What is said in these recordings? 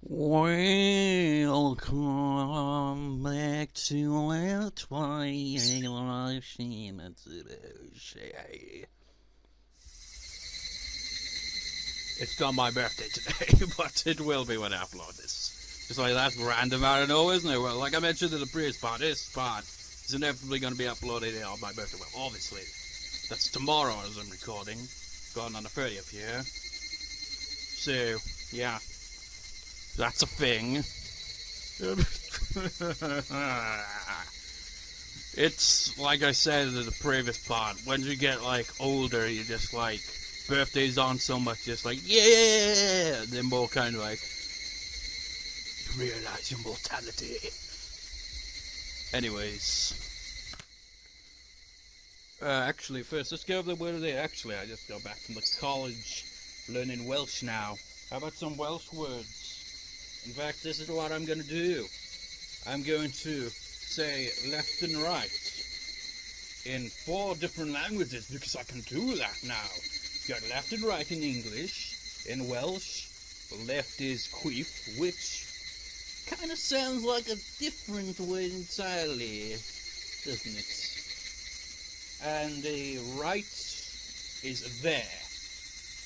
Welcome back to Let's Play Higurashi Himatsubushi. It's not my birthday today, but it will be when I upload this. Just like that's random out of nowhere, isn't it? Well, like I mentioned in the previous part, this part is inevitably going to be uploaded on my birthday. Well, obviously, that's tomorrow as I'm recording, going on the 30th here. So, yeah, that's a thing. It's like I said in the previous part, when you get like older, you just like birthdays aren't so much just like yeah, they're more kind of like you realize your mortality. Anyways, actually, first let's go over the word of the day. Actually, I just got back from the college, learning Welsh now. How about some Welsh words? In fact, this is what I'm going to do. I'm going to say left and right in 4 different languages because I can do that now. You got left and right in English. In Welsh, left is queef, which kind of sounds like a different word entirely, doesn't it? And the right is there,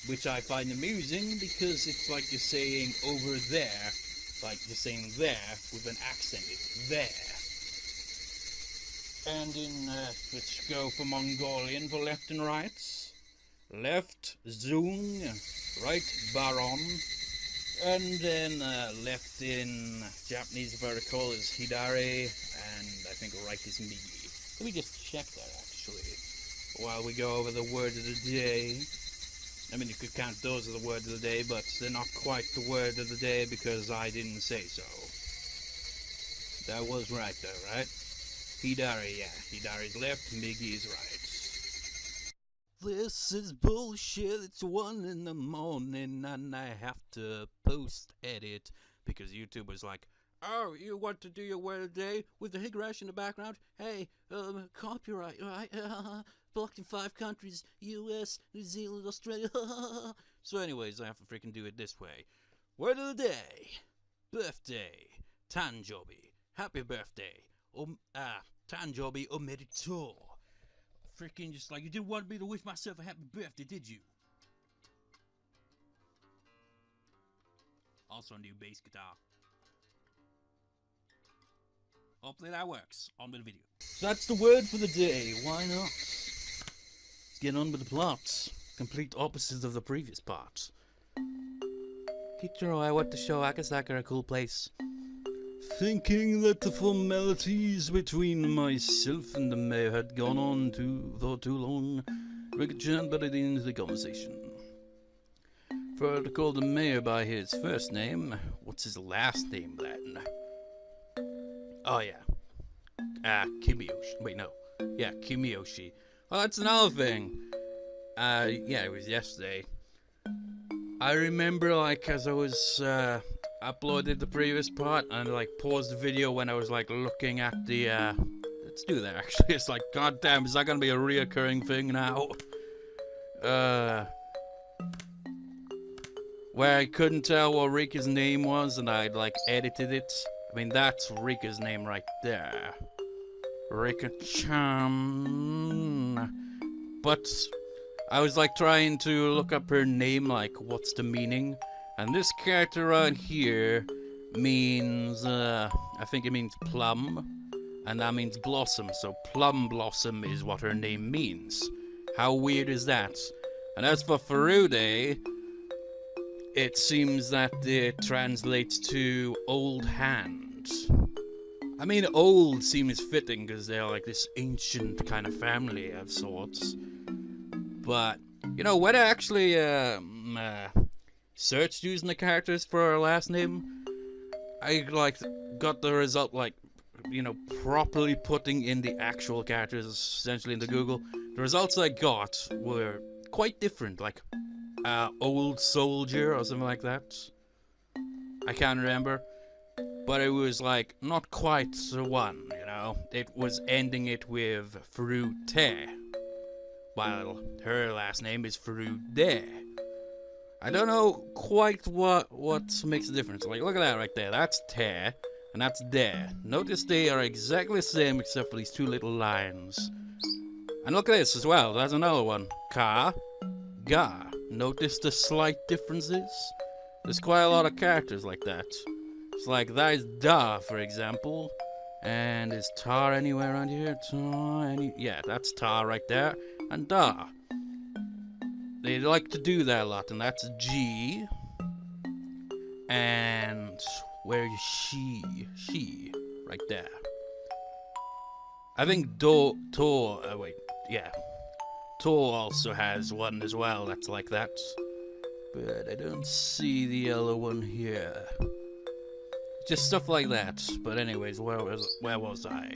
which I find amusing because it's like you're saying over there. Like you're saying there with an accent, it's there. And in, let's go for Mongolian for left and right. Left, Zung, right, Baron. And then left in Japanese, if I recall, is Hidari, and I think right is Migi. Let me just check that actually, while we go over the word of the day. I mean, you could count those as the word of the day, but they're not quite the word of the day because I didn't say so. That was right, though, right? Hidari, yeah. Hidari's left, Migi's right. This is bullshit. It's 1 in the morning, and I have to post-edit because YouTube was like, oh, you want to do your word of the day with the Higurashi in the background? Hey, copyright, right? Blocked in 5 countries, US, New Zealand, Australia. So anyways, I have to freaking do it this way. Word of the day. Birthday. Tanjobi. Happy birthday. Tanjobi omerito. Freaking just like, you didn't want me to wish myself a happy birthday, did you? Also a new bass guitar. Hopefully that works on the video. So that's the word for the day. Why not? Let's get on with the plots. Complete opposites of the previous parts. Kichiro, I went to show Akasaka a cool place. Thinking that the formalities between myself and the mayor had gone on for too long, Rika butted into the conversation. For to call the mayor by his first name, what's his last name then? Oh yeah. Kimiyoshi. Wait, no. Yeah, Kimiyoshi. Well, that's another thing. Yeah, it was yesterday. I remember, like, as I was, uploaded the previous part, and, like, paused the video when I was, like, looking at the, let's do that, actually. It's like, goddamn, is that gonna be a reoccurring thing now? Where I couldn't tell what Rika's name was, and I'd, like, edited it. I mean, that's Rika's name right there. Rika-chan. But I was like trying to look up her name, like what's the meaning? And this character right here means, I think it means plum. And that means blossom, so plum blossom is what her name means. How weird is that? And as for Furude, it seems that it translates to old hand. I mean, old seems fitting because they're like this ancient kind of family of sorts. But, you know, when I actually searched using the characters for her last name, I like got the result like, you know, properly putting in the actual characters essentially into Google. The results I got were quite different, like old soldier or something like that. I can't remember. But it was like not quite the one, you know. It was ending it with Fruite, while her last name is Frude. I don't know quite what makes the difference. Like, look at that right there. That's te, and that's de. Notice they are exactly the same except for these two little lines. And look at this as well. There's another one. Ka, ga. Notice the slight differences? There's quite a lot of characters like that. It's like that is da, for example. And is tar anywhere around here? Yeah, that's tar right there. And da. They like to do that a lot, and that's G. And where is she? She, right there. I think wait, yeah. To also has one as well that's like that. But I don't see the other one here. Just stuff like that. But anyways, where was I?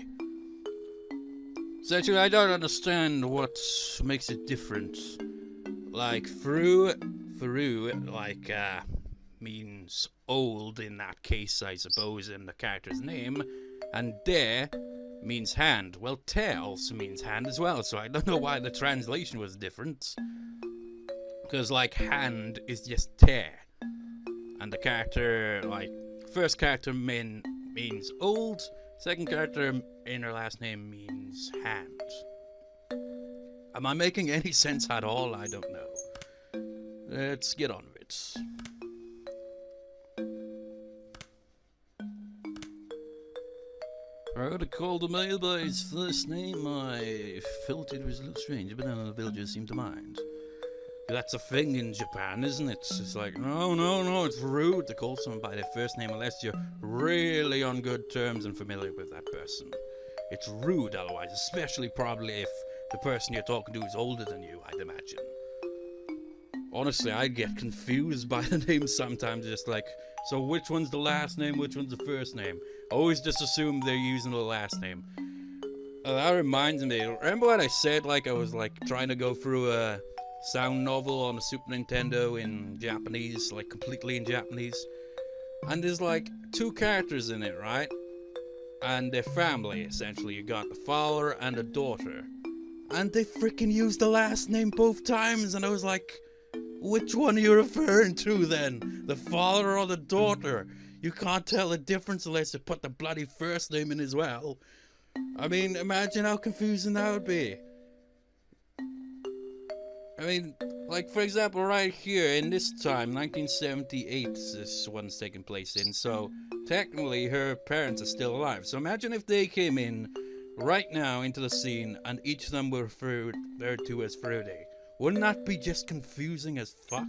So actually, I don't understand what makes it different. Like, Fru, like, means old in that case, I suppose, in the character's name. And de means hand. Well, te also means hand as well, so I don't know why the translation was different. Because, like, hand is just te. And the character, like, first character means old, second character in her last name means hand. Am I making any sense at all? I don't know. Let's get on with it. I got a call to mail by his first name. I felt it was a little strange, but none of the villagers seemed to mind. That's a thing in Japan, isn't it? It's like, no, it's rude to call someone by their first name unless you're really on good terms and familiar with that person. It's rude otherwise, especially probably if the person you're talking to is older than you, I'd imagine. Honestly, I get confused by the names sometimes, just like, so which one's the last name, which one's the first name? I always just assume they're using the last name. That reminds me, remember what I said, like, I was, like, trying to go through a sound novel on the Super Nintendo in Japanese, like, completely in Japanese? And there's, like, two characters in it, right? And their family, essentially. You got the father and the daughter. And they freaking used the last name both times, and I was like, which one are you referring to then? The father or the daughter? You can't tell the difference unless you put the bloody first name in as well. I mean, imagine how confusing that would be. I mean, like, for example, right here, in this time, 1978, this one's taking place in, so technically her parents are still alive. So imagine if they came in right now into the scene and each of them were referred to as Fruity. Wouldn't that be just confusing as fuck?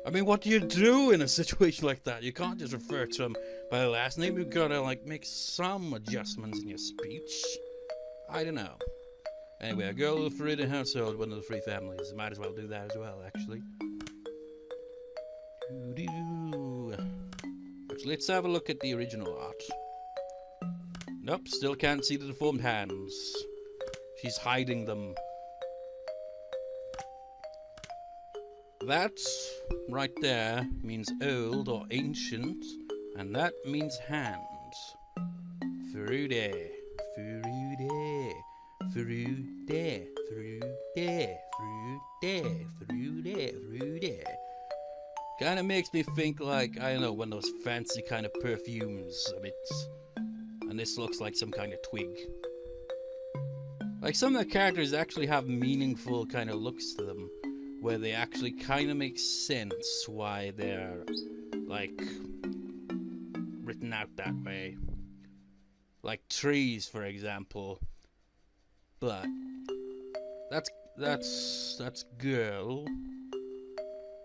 I mean, what do you do in a situation like that? You can't just refer to them by their last name. You've got to, like, make some adjustments in your speech. I don't know. Anyway, a girl of the Fruity household, one of the three families. Might as well do that as well, actually. Actually, let's have a look at the original art. Nope, still can't see the deformed hands. She's hiding them. That, right there, means old or ancient, and that means hand. Fruity, fruity, fruity, fruity, fruity, fruity, fruity. Kinda makes me think like, I don't know, one of those fancy kind of perfumes a bit. And this looks like some kind of twig. Like, some of the characters actually have meaningful kind of looks to them, where they actually kind of make sense why they're, like, written out that way. Like trees, for example. But that's girl.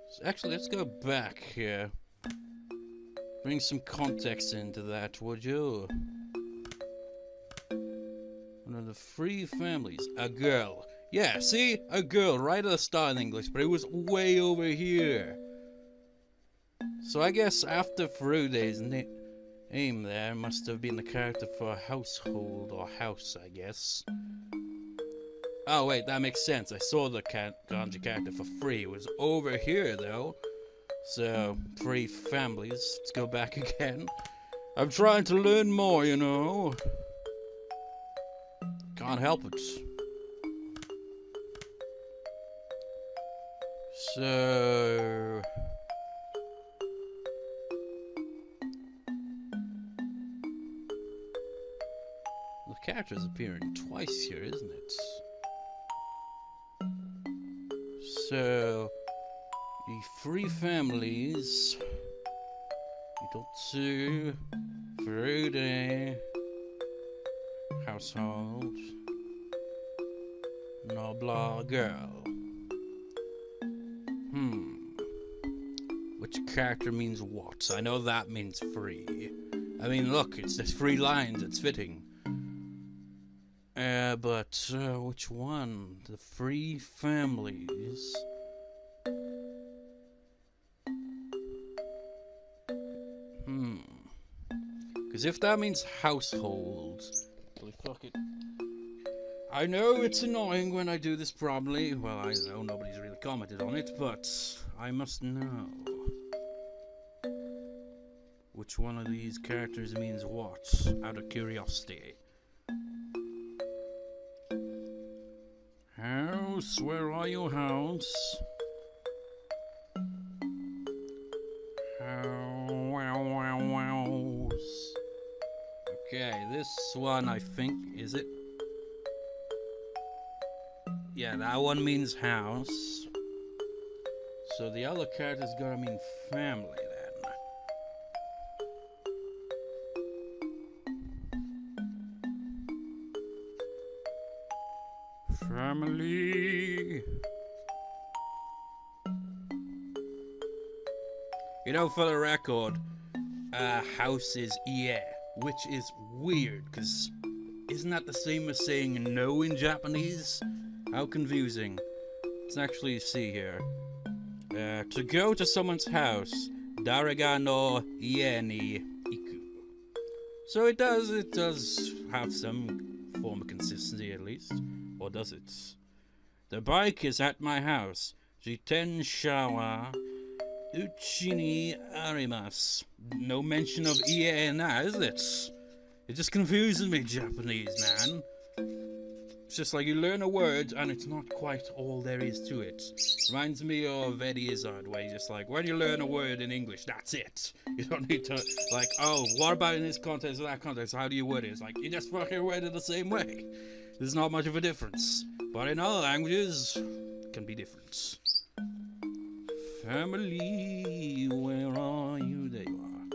So actually, let's go back here. Bring some context into that, would you? One of the three families. A girl. Yeah, see? A girl right at the start in English, but it was way over here. So I guess after Fruity's name there must have been the character for household or house, I guess. Oh wait, that makes sense. I saw the kanji character for free. It was over here though. So, three families. Let's go back again. I'm trying to learn more, you know. Can't help it. So... the character's appearing twice here, isn't it? So... the three families... Itotsu... Fruity... household... Nobla girl. Which character means what? I know that means free. I mean, look, it's there's 3 lines, it's fitting. But which one? The 3 families. Because if that means household, well, fuck it. I know it's annoying when I do this probably. Well, I know nobody's really commented on it, but I must know. Which one of these characters means what, out of curiosity. House, where are you, house? House. Okay, this one I think, is it? Yeah, that one means house. So the other character's gotta mean family then. Family. You know, for the record, house is yeah, which is weird, because isn't that the same as saying no in Japanese? How confusing. Let's actually see here. To go to someone's house, daraga no ie ni iku. So it does have some form of consistency at least. Or does it? The bike is at my house. Jitensha wa uchi ni arimasu. No mention of ie in that, is it? It just confuses me, Japanese, man. It's just like you learn a word and it's not quite all there is to it. Reminds me of Eddie Izzard, where he's just like, when you learn a word in English, that's it. You don't need to, like, oh, what about in this context or that context? How do you word it? It's like, you just fucking word it the same way. There's not much of a difference. But in other languages, it can be different. Family, where are you? There you are.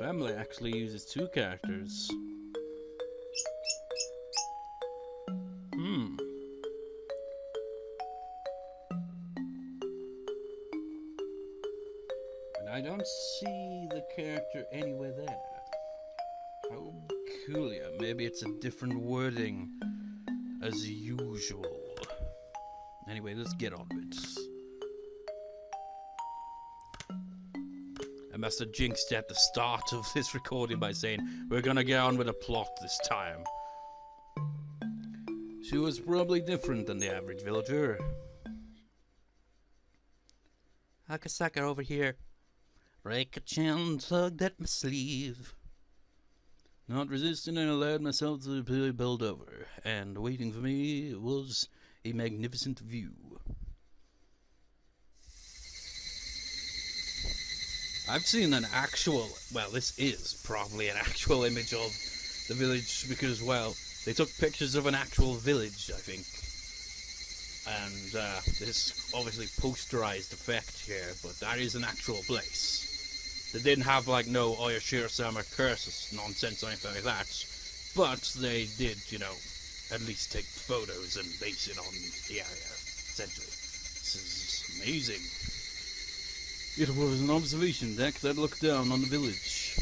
Family actually uses 2 characters. And I don't see the character anywhere there. How peculiar. Maybe it's a different wording as usual. Anyway, let's get on with it. I must have jinxed at the start of this recording by saying we're gonna get on with the plot this time. She was probably different than the average villager. Akasaka over here. Rika-chan tugged at my sleeve. Not resisting, I allowed myself to be bowled over, and waiting for me was a magnificent view. I've seen an actual, well, this is probably an actual image of the village because, well, they took pictures of an actual village, I think. And this obviously posterized effect here, but that is an actual place. They didn't have like no Oyashiro-sama curses nonsense or anything like that, but they did, you know, at least take photos and base it on the area, essentially. This is amazing. It was an observation deck that looked down on the village.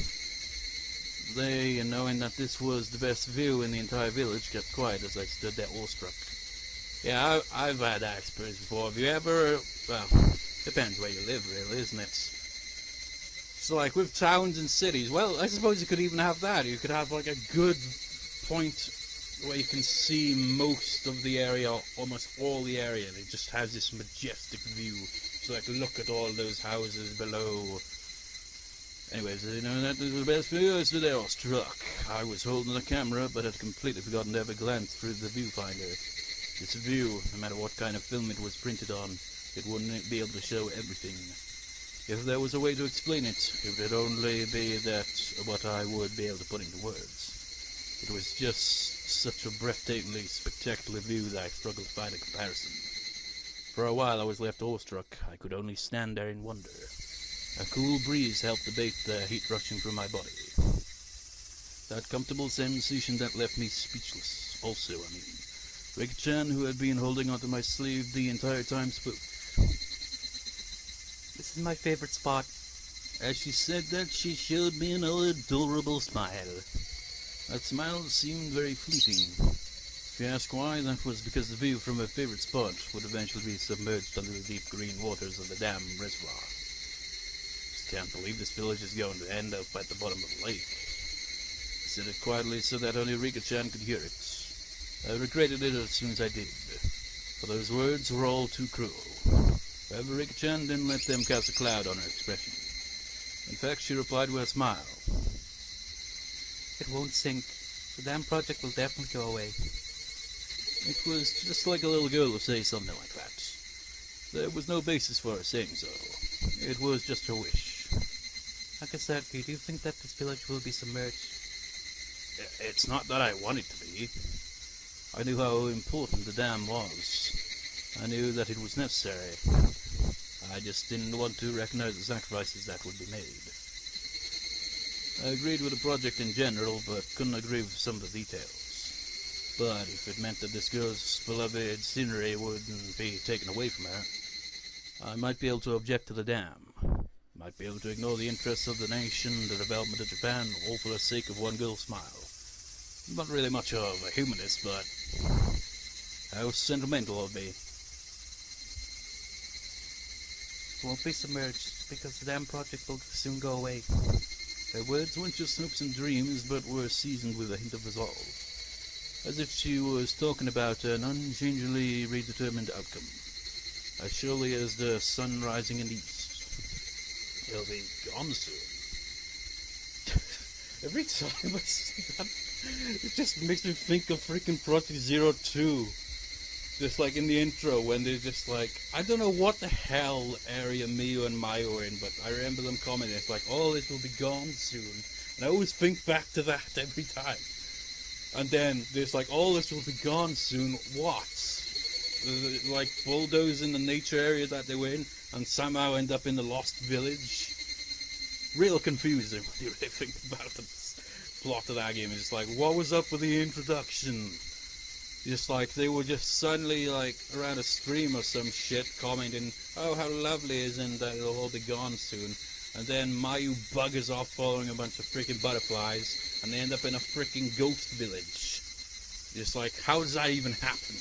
They, knowing that this was the best view in the entire village, kept quiet as I stood there awestruck. Yeah, I've had that experience before. Have you ever... well, depends where you live, really, isn't it? So, like, with towns and cities, well, I suppose you could even have that. You could have, like, a good point where you can see most of the area, almost all the area. It just has this majestic view. So, like, look at all those houses below. Anyways, you know, that was the best view. I stood there awestruck. I was holding the camera, but had completely forgotten to ever glance through the viewfinder. This view, no matter what kind of film it was printed on, it wouldn't be able to show everything. If there was a way to explain it, it would only be that what I would be able to put into words. It was just such a breathtakingly spectacular view that I struggled to find a comparison. For a while I was left awestruck. I could only stand there in wonder. A cool breeze helped abate the heat rushing through my body. That comfortable sensation that left me speechless. Also, Rika-chan, who had been holding onto my sleeve the entire time, spoke. This is my favorite spot. As she said that, she showed me an adorable smile. That smile seemed very fleeting. If you ask why, that was because the view from her favorite spot would eventually be submerged under the deep green waters of the dam reservoir. Just can't believe this village is going to end up at the bottom of the lake. I said it quietly so that only Rika-chan could hear it. I regretted it as soon as I did, for those words were all too cruel. However, Rika-chan didn't let them cast a cloud on her expression. In fact, she replied with a smile. It won't sink. The dam project will definitely go away. It was just like a little girl to say something like that. There was no basis for her saying so. It was just her wish. Akasaka, do you think that this village will be submerged? It's not that I want it to be. I knew how important the dam was. I knew that it was necessary. I just didn't want to recognize the sacrifices that would be made. I agreed with the project in general, but couldn't agree with some of the details. But if it meant that this girl's beloved scenery wouldn't be taken away from her, I might be able to object to the dam. Might be able to ignore the interests of the nation, the development of Japan, all for the sake of one girl's smile. I'm not really much of a humanist, but how sentimental of me. It won't be submerged, because the dam project will soon go away. Her words weren't just hopes and dreams, but were seasoned with a hint of resolve. As if she was talking about an unchangingly predetermined outcome. As surely as the sun rising in the east. It'll be gone soon. Every time I see that, it just makes me think of freaking Project Zero 2. Just like in the intro when they're just like, I don't know what the hell area Miyu and Mayu were in, but I remember them commenting, it's like, oh, it will be gone soon. And I always think back to that every time. And then there's like, oh, this will be gone soon. What? Like bulldozing the nature area that they were in and somehow end up in the lost village. Real confusing when you really think about the plot of that game. It's like, what was up with the introduction? Just like they were just suddenly like around a stream or some shit commenting, oh, how lovely isn't that it'll all be gone soon. And then Mayu buggers off following a bunch of freaking butterflies, and they end up in a freaking ghost village. Just like, how does that even happen?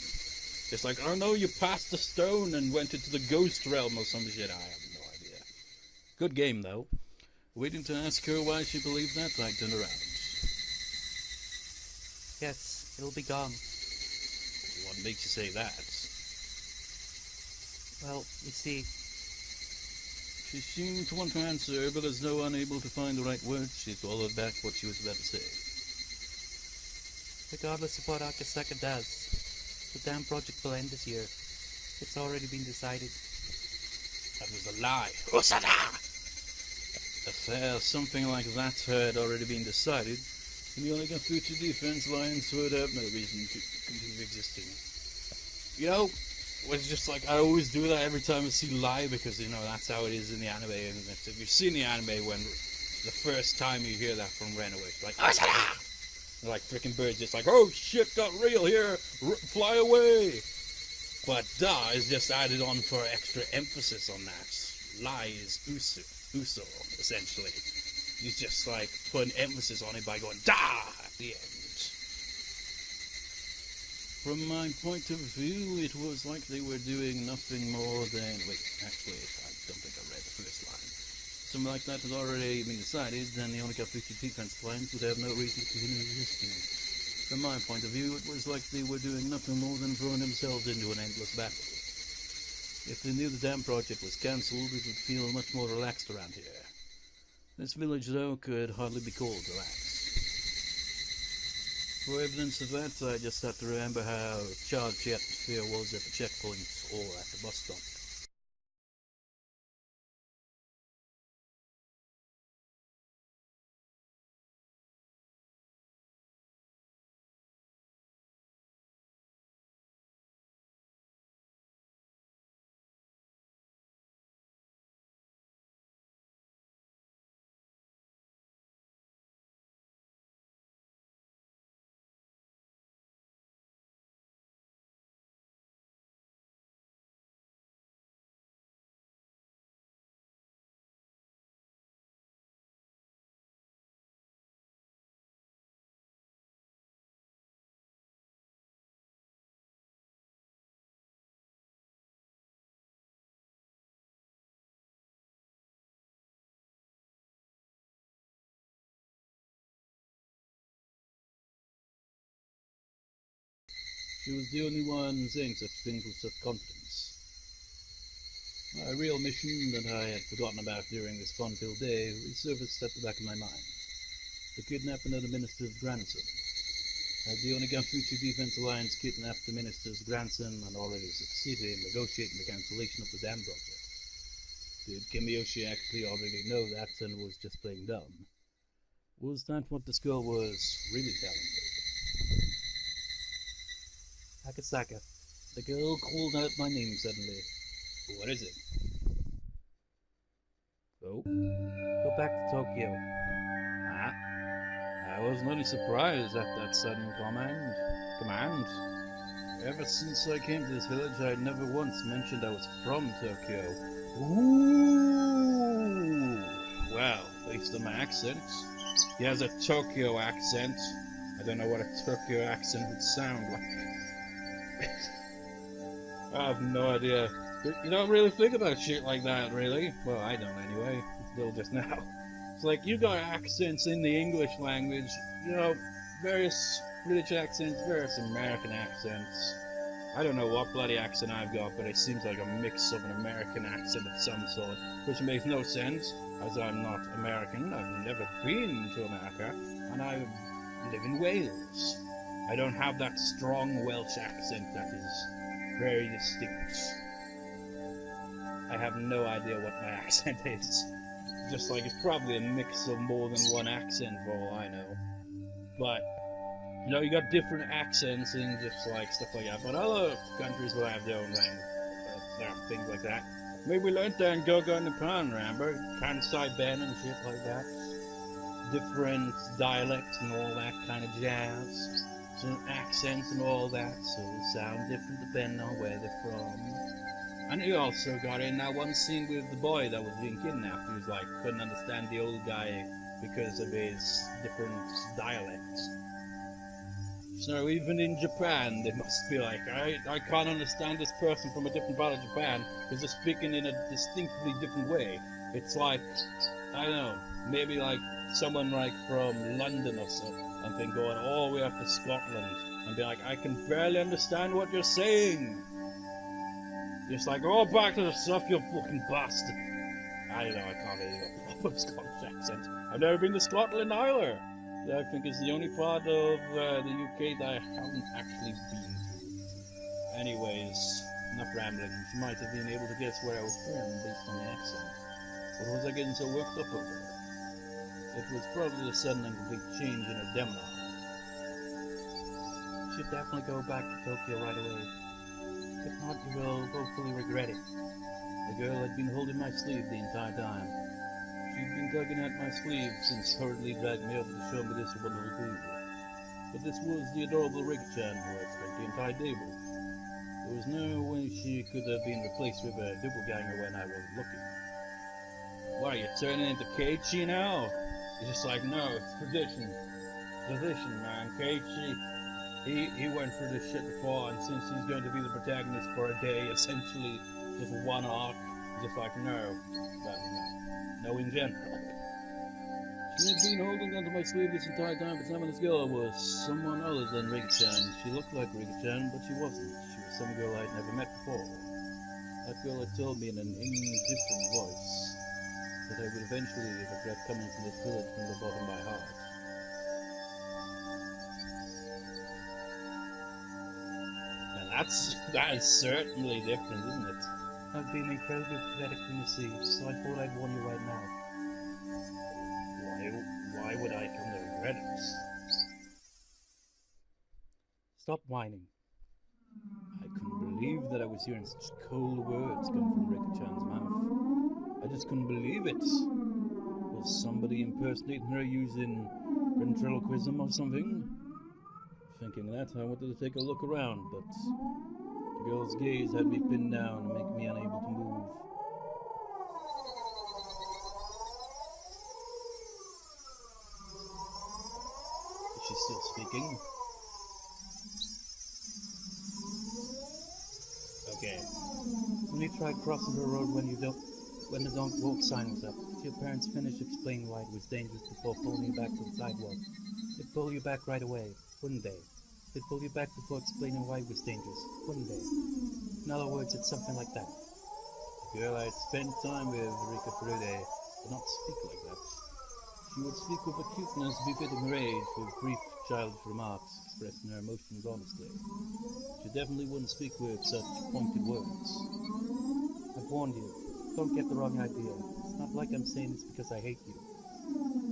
It's like, oh no, you passed the stone and went into the ghost realm or some shit. I have no idea. Good game though. Waiting to ask her why she believed that, I turned around. Yes, it'll be gone. What makes you say that? Well, you see, she seemed to want to answer, but as though unable to find the right words, she swallowed back what she was about to say. regardless of what Akasaka does, the dam project will end this year. It's already been decided. That was a lie. Osada! If something like that had already been decided, then the only future defense lines would have no reason to continue existing. You know, it's just like, I always do that every time I see lie, because, you know, that's how it is in the anime. And if you've seen the anime, when the first time you hear that from Renaway, it's like, Osada! Like freaking birds just like, oh shit, got real here, fly away. But da is just added on for extra emphasis on that. Lie is uso, essentially. You just like put an emphasis on it by going da at the end. From my point of view, it was like they were doing nothing more than, wait, actually, I don't think I read the first line. Something like that had already been decided, then the Onika 50 defense lines would have no reason to continue existing. From my point of view, it was like they were doing nothing more than throwing themselves into an endless battle. If they knew the dam project was cancelled, it would feel much more relaxed around here. This village, though, could hardly be called relaxed. For evidence of that, I just have to remember how charged the atmosphere was at the checkpoints or at the bus stop. She was the only one saying such things with such confidence. A real mission that I had forgotten about during this fun-filled day resurfaced at the back of my mind. The kidnapping of the minister's grandson. The only Future Defense Alliance kidnapped the minister's grandson and already succeeded in negotiating the cancellation of the dam project. Did Kimiyoshi actually already know that and was just playing dumb? Was that what this girl was really telling me? Akasaka. The girl called out my name suddenly. What is it? Oh? Go back to Tokyo. Ah? I wasn't only surprised at that sudden command. Ever since I came to this village, I never once mentioned I was from Tokyo. Ooh! Well, based on my accent. He has a Tokyo accent. I don't know what a Tokyo accent would sound like. I have no idea. You don't really think about shit like that, really. Well, I don't anyway. Until just now. It's like, you got accents in the English language, various British accents, various American accents. I don't know what bloody accent I've got, but it seems like a mix of an American accent of some sort, which makes no sense, as I'm not American. I've never been to America, and I live in Wales. I don't have that strong Welsh accent that is very distinct. I have no idea what my accent is. Just like it's probably a mix of more than one accent for all I know. But, you got different accents and just like stuff like that. But other countries will have their own language. There are things like that. Maybe we learned that in Go-Go in Japan, remember? Kansai Ben and shit like that. Different dialects and all that kind of jazz. Some accents and all that, so they sound different depending on where they're from. And he also got in that one scene with the boy that was being kidnapped. He was like, couldn't understand the old guy because of his different dialects. So even in Japan, they must be like, I can't understand this person from a different part of Japan because they're speaking in a distinctly different way. It's like, I don't know, maybe like someone like from London or something going all the way up to Scotland and be like, I can barely understand what you're saying. Just like, oh, back to the stuff, you fucking bastard. I don't know, I can't really do a proper Scottish accent. I've never been to Scotland either. I think it's the only part of the UK that I haven't actually been to. Anyways, enough rambling. You might have been able to guess where I was from based on the accent. What was I getting so worked up over? It was probably the sudden and complete change in her demeanor. You should definitely go back to Tokyo right away. If not, you will hopefully regret it. The girl had been holding my sleeve the entire time. She'd been tugging at my sleeve since hurriedly dragged me over to show me this wonderful creature. But this was the adorable Rika-chan who I spent the entire day with. There was no way she could have been replaced with a doppelganger when I wasn't looking. What, are you turning into Keiichi now? It's just like, no, it's tradition. Tradition, man. Keiichi, he went through this shit before, and since he's going to be the protagonist for a day, essentially just one arc, just like, no, in general. She had been holding onto my sleeve this entire time, but some of this girl was someone other than Rika-chan. She looked like Rika-chan, but she wasn't. She was some girl I'd never met before. That girl had told me in an indifferent voice that I would eventually regret coming to this village from the bottom of my heart. And that is certainly different, isn't it? I've been incredibly pathetically deceived, so I thought I'd warn you right now. Why would I come to regret it? Stop whining. I couldn't believe that I was hearing such cold words come from Rika-chan's mouth. I just couldn't believe it. Was somebody impersonating her using ventriloquism or something? Thinking that, I wanted to take a look around, but the girl's gaze had me pinned down and make me unable to move. Is she still speaking? Okay. Only try crossing the road when the don't walk sign was up. If your parents finished explaining why it was dangerous before pulling you back to the sidewalk, they'd pull you back right away, wouldn't they? They pull you back before explaining why it was dangerous, wouldn't they? In other words, it's something like that. The girl I'd spent time with, Rika, did not speak like that. She would speak with a cuteness befitting her age, with brief childish remarks expressing her emotions honestly. She definitely wouldn't speak with such pointed words. I've warned you. Don't get the wrong idea. It's not like I'm saying this because I hate you.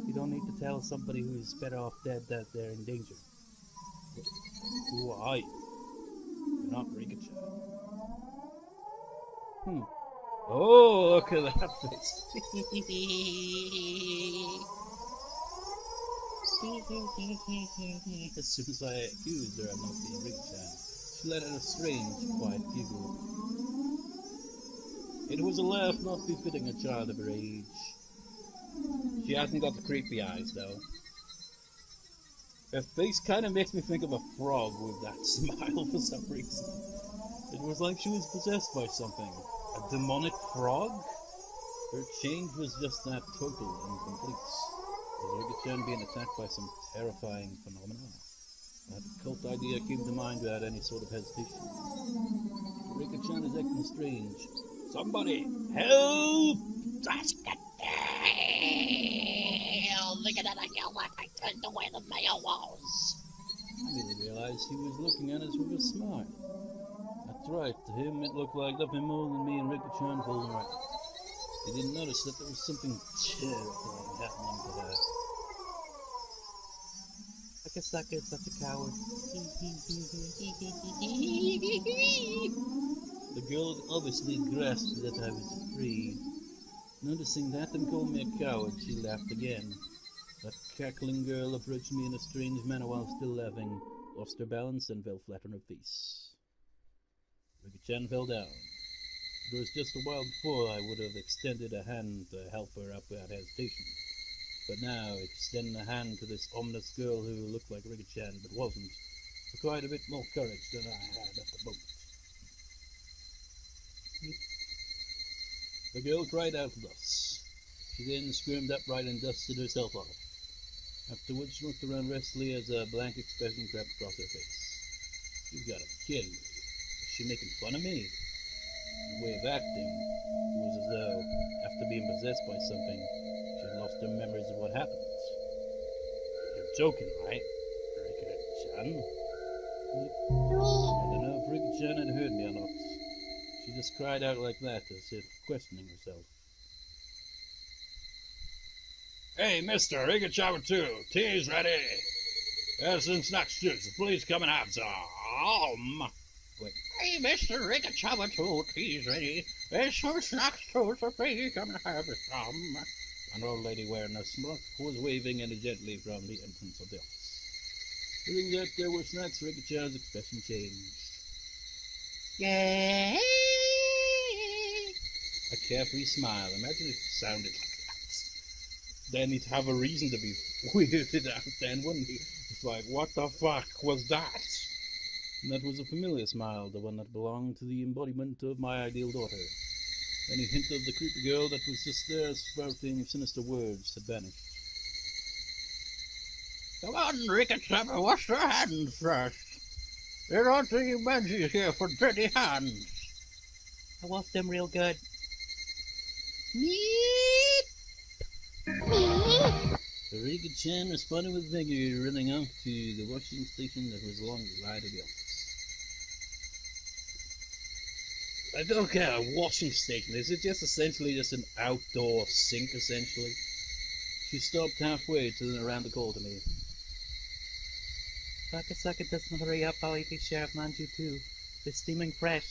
You don't need to tell somebody who's better off dead that they're in danger. Who are you? You're not Rika-chan. Oh, look at that face. As soon as I accused her of not being Rika-chan, she let out a strange, quiet giggle. It was a laugh not befitting a child of her age. She hasn't got the creepy eyes, though. Her face kind of makes me think of a frog with that smile for some reason. It was like she was possessed by something. A demonic frog? Her change was just that total and complete. Was Rika-chan being attacked by some terrifying phenomena? That cult idea came to mind without any sort of hesitation. Rika-chan is acting strange. Somebody, help! That's the tail! Look at that, I turned the way the mail was. I didn't realize he was looking at us with a smile. That's right, to him it looked like nothing more than me and Rika-chan fooling around. He didn't notice that there was something terrifying happening to her. Akasaka is such a coward. The girl had obviously grasped that I was afraid. Noticing that and calling me a coward, she laughed again. That cackling girl approached me in a strange manner while still laughing, lost her balance and fell flat on her face. Rika-chan fell down. It was just a while before I would have extended a hand to help her up without hesitation. But now, extending a hand to this ominous girl who looked like Rika-chan but wasn't, required a bit more courage than I had at the moment. The girl cried out thus. She then squirmed upright and dusted herself off. Afterwards she looked around restfully as a blank expression crept across her face. You've got to be kidding me. Is she making fun of me? Her way of acting, it was as though, after being possessed by something, she had lost her memories of what happened. You're joking, right, Rika-chan? I don't know if Rika-chan had heard me or not. She just cried out like that, as if questioning herself. Hey, mister, Rika-chan 2, tea's ready. There's some snacks too, so please come and have some. Wait. Hey, Mr. Rika-chan 2, tea's ready. There's some snacks too, so please come and have some. An old lady wearing a smock was waving energetically from the entrance of the office. Hearing that there were snacks, Rika-chan's expression changed. Yay! A carefree smile. Imagine if it sounded like that. Then he'd have a reason to be weirded out then, wouldn't he? It's like, what the fuck was that? And that was a familiar smile, the one that belonged to the embodiment of my ideal daughter. Any hint of the creepy girl that was just there spouting sinister words had vanished. Come on, Rika-chan, wash your hands first. There aren't any manjis here for dirty hands. I washed them real good. The Rika-chan responded with vigor, running off to the washing station that was along the side of the office. I don't care, a washing station. Is it just essentially just an outdoor sink, essentially? She stopped halfway, turning around the call to me. If Akasaka doesn't hurry up, I'll eat his share of manju too. They're steaming fresh.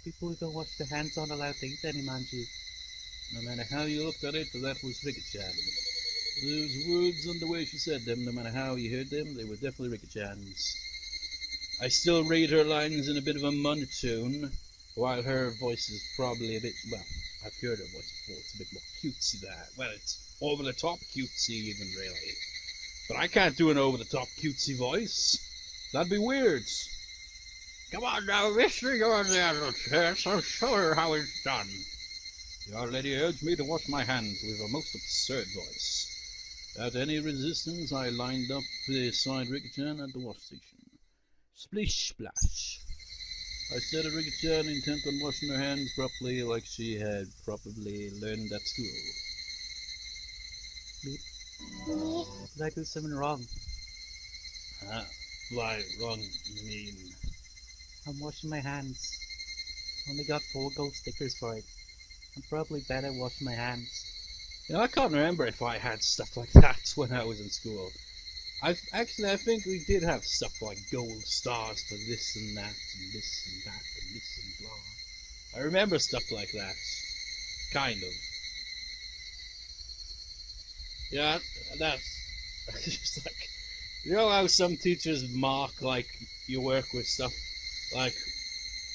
People who don't wash their hands aren't allowed to eat any manju. No matter how you looked at it, that was Rika-chan. Those words and the way she said them, no matter how you heard them, they were definitely Rika-chan's. I still read her lines in a bit of a monotone, while her voice is probably a bit, well, I've heard her voice before, it's a bit more cutesy that. Well, it's over-the-top cutesy even, really. But I can't do an over-the-top cutesy voice. That'd be weird. Come on now, mister, you're the adult here, so show her how it's done. The old lady urged me to wash my hands with a most absurd voice. Without any resistance, I lined up beside Rika-chan at the wash station. Splish splash. I stared at Rika-chan, intent on washing her hands properly, like she had probably learned at school. Did I do something wrong? Why, wrong, you mean? I'm washing my hands. Only got 4 gold stickers for it. I'm probably bad at washing my hands. I can't remember if I had stuff like that when I was in school. I think we did have stuff like gold stars for this and that, and this and that, and this and blah. I remember stuff like that. Kind of. Yeah, that's just like, you know how some teachers mark, like, your work with stuff? Like,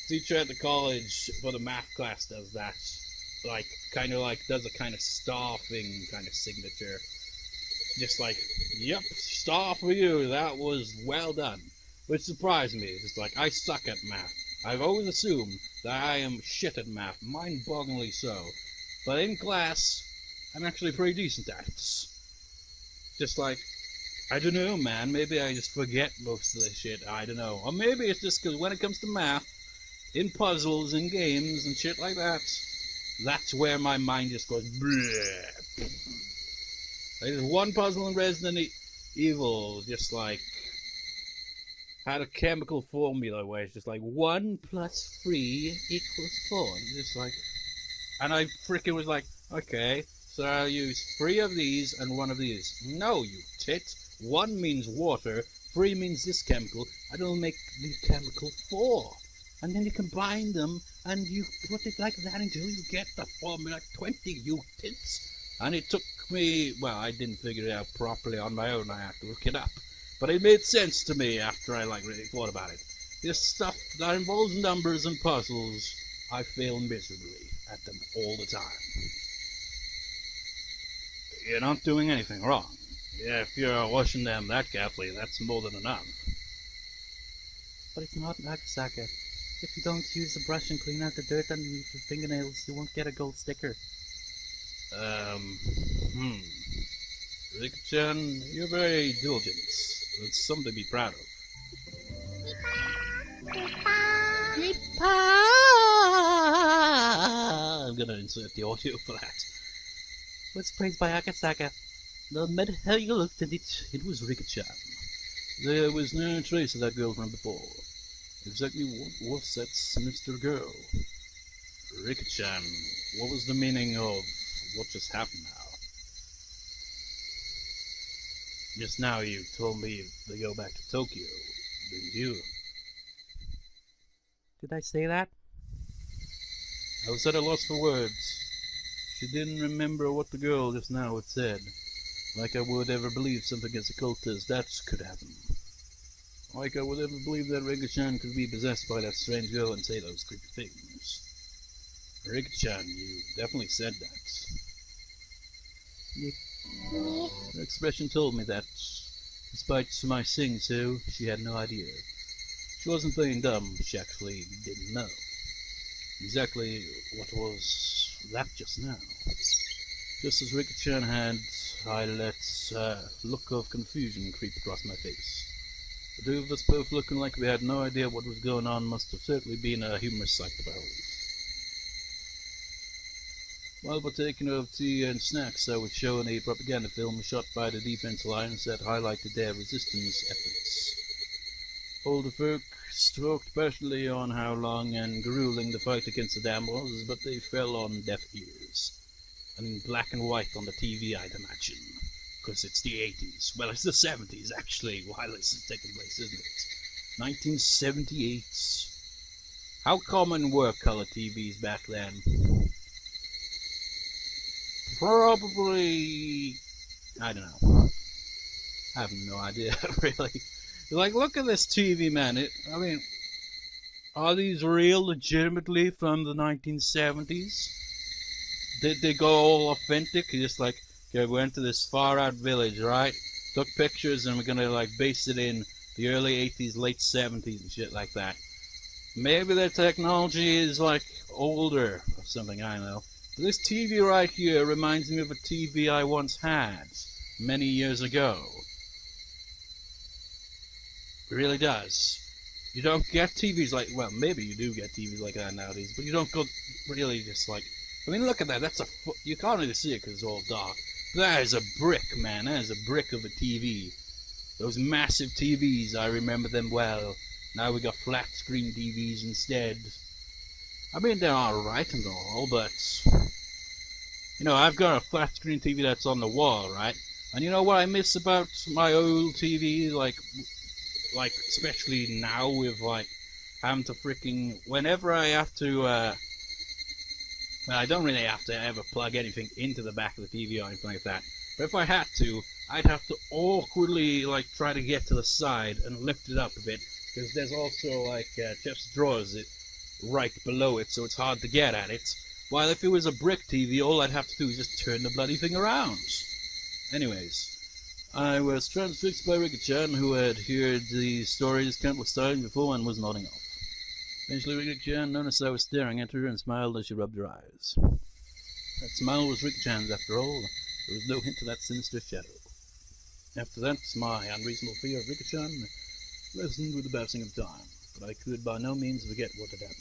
teacher at the college for the math class does that. Like, kind of like, does a kind of star thing kind of signature. Just like, yep, star for you, that was well done. Which surprised me. It's just like, I suck at math. I've always assumed that I am shit at math, mind-bogglingly so. But in class, I'm actually pretty decent at it. Just like, I don't know, man, maybe I just forget most of this shit, I don't know. Or maybe it's just because when it comes to math, in puzzles, in games, and shit like that, that's where my mind just goes, bleh. Like, there's one puzzle in Resident Evil, just like, had a chemical formula where it's just like 1 plus 3 equals 4. And just like, and I freaking was like, okay, so I'll use 3 of these and 1 of these. No, you tit. 1 means water, 3 means this chemical, and it'll make the chemical 4. And then you combine them, and you put it like that until you get the formula 20, you tits. And it took me, well, I didn't figure it out properly on my own, I had to look it up. But it made sense to me after I, like, really thought about it. This stuff that involves numbers and puzzles, I fail miserably at them all the time. You're not doing anything wrong. Yeah, if you're washing them that carefully, that's more than enough. But it's not Akasaka. If you don't use the brush and clean out the dirt underneath your fingernails, you won't get a gold sticker. Rika-chan, you're very diligent. It's something to be proud of. I'm gonna insert the audio for that. What's praised by Akasaka? No matter how you looked at it, it was Rika-chan. There was no trace of that girl from before. Exactly what was that sinister girl? Rika-chan, what was the meaning of what just happened now? Just now you told me to go back to Tokyo, didn't you? Did I say that? I was at a loss for words. She didn't remember what the girl just now had said. Like I would ever believe something as occult as that could happen. Like I would ever believe that Rika-chan could be possessed by that strange girl and say those creepy things. Rika-chan, you definitely said that. Her expression told me that, despite my saying so, she had no idea. She wasn't playing dumb, she actually didn't know. Exactly what was that just now? Just as Rika-chan had, I let a look of confusion creep across my face. The two of us both looking like we had no idea what was going on must have certainly been a humorous sight to behold. While partaking of tea and snacks, I was shown a propaganda film shot by the Defense Alliance that highlighted their resistance efforts. Older folk talked personally on how long and grueling the fight against the dam was, but they fell on deaf ears. And in black and white on the TV, I'd imagine. Because it's the 80s. Well, it's the 70s, actually, while this is taking place, isn't it? 1978. How common were color TVs back then? Probably, I don't know. I have no idea, really. Like, look at this TV, man. I mean, are these real, legitimately from the 1970s? Did they go all authentic? Just like, okay, we went to this far-out village, right? Took pictures and we're gonna, like, base it in the early 80s, late 70s and shit like that. Maybe their technology is, like, older or something, I don't know. This TV right here reminds me of a TV I once had. many years ago. It really does. You don't get TVs like, well, maybe you do get TVs like that nowadays, but you don't go really just like, I mean, look at that. That's you can't really see it because it's all dark. That is a brick, man. That is a brick of a TV. Those massive TVs, I remember them well. Now we got flat screen TVs instead. I mean, they're alright and all, but, you know, I've got a flat screen TV that's on the wall, right? And you know what I miss about my old TV, like especially now with like having to freaking whenever I have to well, I don't really have to ever plug anything into the back of the TV or anything like that, but if I had to, I'd have to awkwardly like try to get to the side and lift it up a bit, because there's also like chest drawers right below it, so it's hard to get at it. While if it was a brick TV, all I'd have to do is just turn the bloody thing around. Anyways, I was transfixed by Rika-chan, who had heard the stories countless times before and was nodding off. Eventually Rika-chan noticed I was staring at her and smiled as she rubbed her eyes. That smile was Rika-chan's after all. There was no hint of that sinister shadow. After that, my unreasonable fear of Rika-chan lessened with the passing of time, but I could by no means forget what had happened.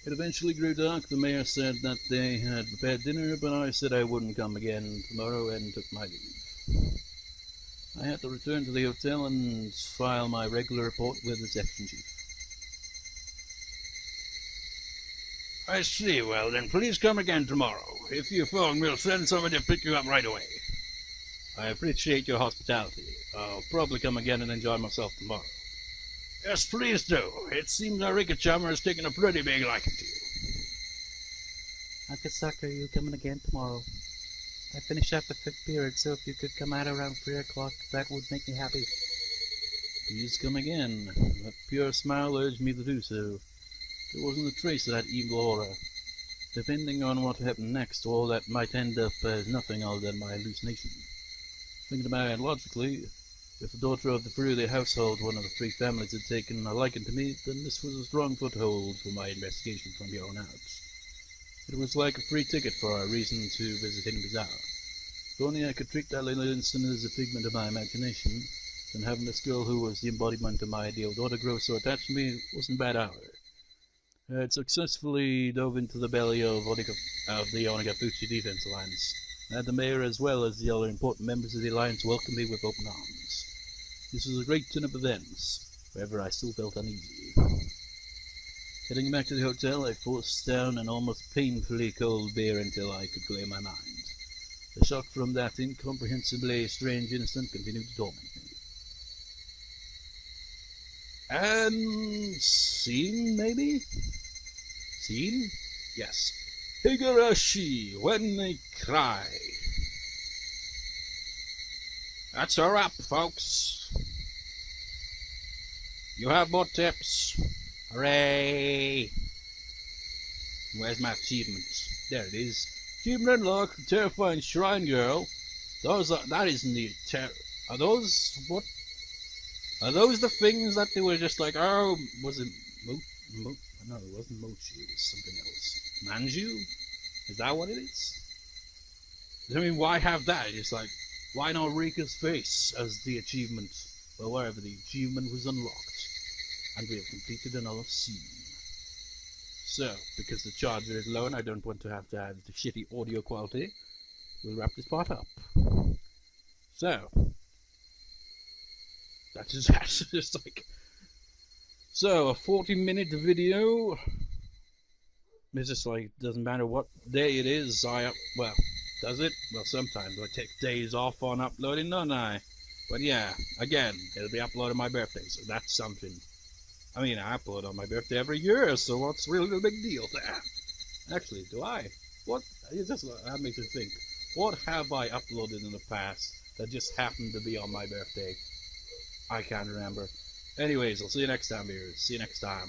It eventually grew dark. The mayor said that they had prepared dinner, but I said I wouldn't come again tomorrow and took my leave. I had to return to the hotel and file my regular report with the section chief. I see. Well, then please come again tomorrow. If you phone, we'll send somebody to pick you up right away. I appreciate your hospitality. I'll probably come again and enjoy myself tomorrow. Yes, please do. It seems that Rika-chan has taken a pretty big liking to you. Akasaka, are you coming again tomorrow? I finished up the 5th period, so if you could come out around 3 o'clock, that would make me happy. Please come again. That pure smile urged me to do so. There wasn't a trace of that evil aura. Depending on what happened next, all that might end up as nothing other than my hallucination. Thinking about it logically, if the daughter of the Furude household, one of the 3 families, had taken a liking to me, then this was a strong foothold for my investigation from here on out. It was like a free ticket for a reason to visit Hinabizawa. If only I could treat that little instant as a figment of my imagination, then having this girl who was the embodiment of my ideal daughter grow so attached to me wasn't bad either. I had successfully dove into the belly of the Onagabuchi Defense Alliance, and had the mayor as well as the other important members of the alliance welcome me with open arms. This was a great turn of events, however I still felt uneasy. Heading back to the hotel, I forced down an almost painfully cold beer until I could clear my mind. The shock from that incomprehensibly strange incident continued to torment me. And scene, maybe? Scene? Yes. Higurashi, when they cry. That's a wrap, folks. You have more tips. Hooray! Where's my achievements? There it is. Achievement unlocked, terrifying shrine girl. That isn't the are those, what? Are those the things that they were just like, oh, was it no, it wasn't Mochi, it was something else. Manju? Is that what it is? I mean, why have that? It's like, why not Rika's face as the achievement? Well, wherever the achievement was unlocked, and we have completed another scene. So, because the charger is low and I don't want to have the shitty audio quality, we'll wrap this part up. So, that's just like, so a 40-minute video. It's just like, doesn't matter what day it is, well, does it? Well, sometimes I take days off on uploading, don't I? But yeah, again, it'll be uploaded on my birthday, so that's something. I mean, I upload on my birthday every year, so what's really the big deal there? Actually, do I? What? That makes me think. What have I uploaded in the past that just happened to be on my birthday? I can't remember. Anyways, I'll see you next time, viewers. See you next time.